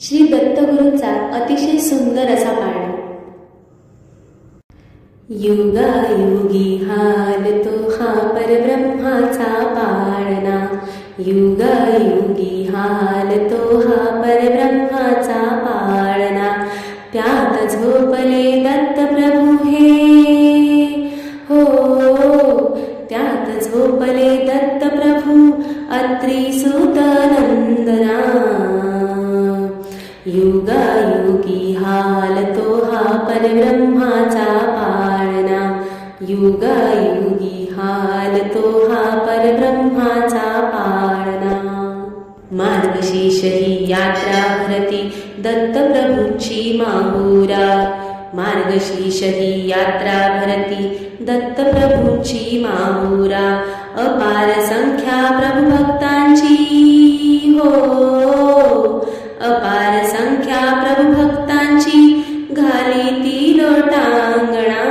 श्री दत्तगुरूंचा अतिशय सुंदर असा पाढा. युगायुगी हालतो हा परब्रह्माचा पाळणा, युगायुगी हालतो हा परब्रह्माचा पाळणा. त्यात झोपले दत्तप्रभू हे, हो त्यात झोपले दत्तप्रभू अत्री सुत नंदना. युगायुगी हालतो हा परब्रह्माचा पाळणा, युगायुगी हालतो हा परब्रह्माचा पाळणा. मार्गशीर्ष ही यात्रा भरती दत्तप्रभूंची माहुरा, मार्गशीर्ष ही यात्रा भरती दत्तप्रभूंची माहुरा. अपार संख्या प्रभुभक्तांची, हो अपार संख्या प्रभुभक्तांची घाली ती लोटांगणा.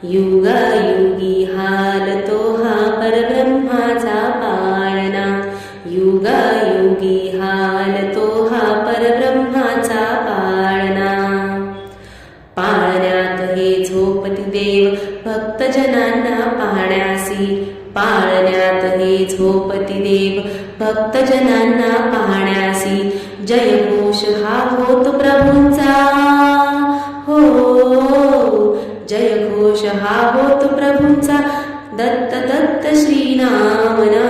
युगायुगी हालतो हा परब्रह्माचा पाळणा, युगायुगी हालतो हा परब्रह्माचा पाळणा. पाळण्यात हे झोपती देव भक्तजनांना पाहण्यासी, पाळण्यात हे झोपती देव भक्तजनांना पाहण्यासी. जयघोष हा होतो प्रभूंचा, हो जयघोष हा होतो प्रभूंचा दत्त दत्त श्रीनामना.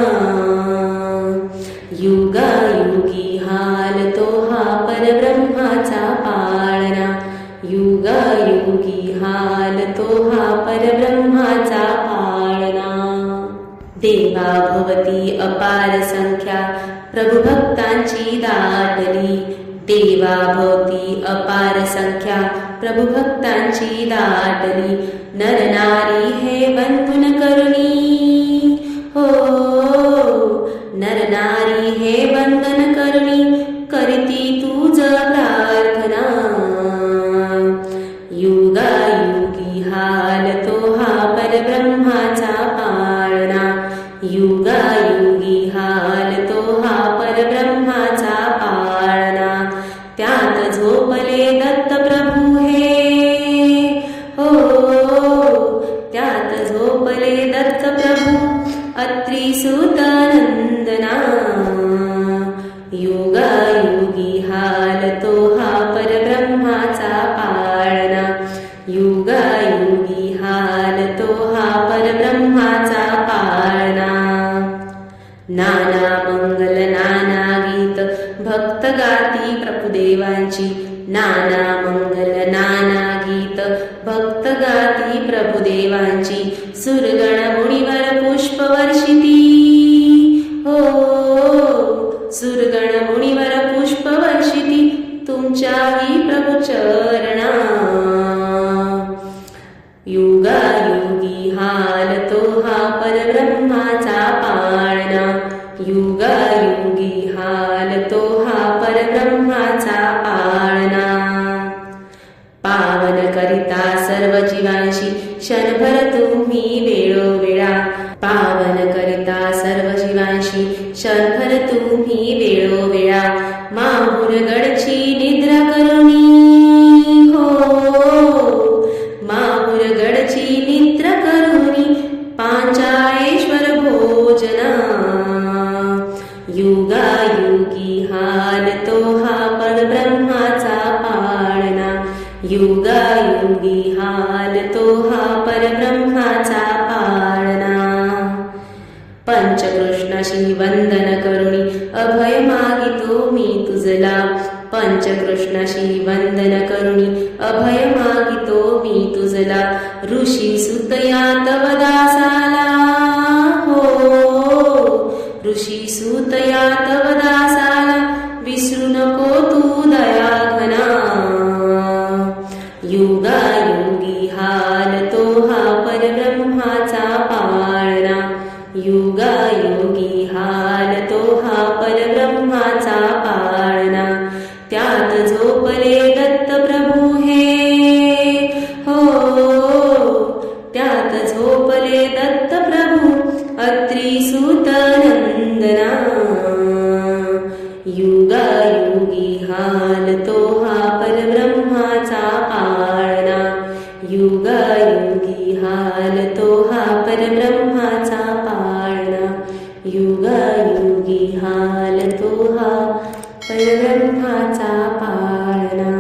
युगायुगी हालतो हा परब्रह्माचा पाळणा, युगायुगी हालतो हा परब्रह्माचा पाळणा. देवा भवती अपार संख्या प्रभुभक्तांची दाटली, देवा भवती अपार संख्या प्रभुभक्तांची दाटली. नरनारी हे बंधुन करुणी, हो नरनारी हे बंधन करुणी करीती तुझ प्रार्थना. युगायुगी हालतो हा परब्रह्माचा पाळणा, युगायुगी हालतो हा परब्रह्माचा पाळणा. त्यात झोपले दत्तप्रभू हे, हो त्यात झोपले दत्तप्रभू अत्री सुत नंदना. युगायुगी हालतो हा परब्रह्माचा पाळणा, युगायुगी हालतो हा परब्रह्माचा पाळणा. नाना मंगल नाना गीत भक्त गाती प्रभुदेवांची, नाना मंगल नाना गीत भक्त गाती प्रभुदेवांची. सुरगण मुनिवर पुष्प वर्षिती, हो सुरगण मुनिवर पुष्प वर्षिती तुमच्याही प्रभुचरणा. युगायुगी हालतो हा परब्रह्माचा पाळणा, युगायुगी हालतो हा परब्रह्माचा पाळणा. पावन करिता सर्व जीवांशी क्षणभर तुम्ही वेळोवेळा, पावन करिता सर्व जीवांशी क्षणभर तुम्ही वेळोवेळा. माहुरगडची निद्रा करुणी, हो माहुरगडची निद्रा करुणी पांचाळेश्वर भोजना. युगायुगी हालतो हा परब्रह्माचा पाळणा, युगायुगी हालतो हा परब्रह्माचा पाळणा. पंचकृष्णाशी वंदन करुणी अभय मागितो मी तुझला, पंचकृष्णाशी वंदन करुणी अभय मागितो मी तुझला. ऋषी सुतया तव दासाला, हो ऋषी सुतया तव दासाला विसरू नको तू दयाघना. युगायुगी हालतो हा परब्रह्माचा पाळणा, युगायुगी हालतो हा परब्रह्माचा पाळणा. त्यात झोपले दत्तप्रभू हे, हो त्यात झोपले दत्तप्रभू युगायुगी हालतो हा परब्रह्माचा पाळणा. युगायुगी हालतो हा परब्रह्माचा पाळणा. युगायुगी हालतो हा परब्रह्माचा पाळणा.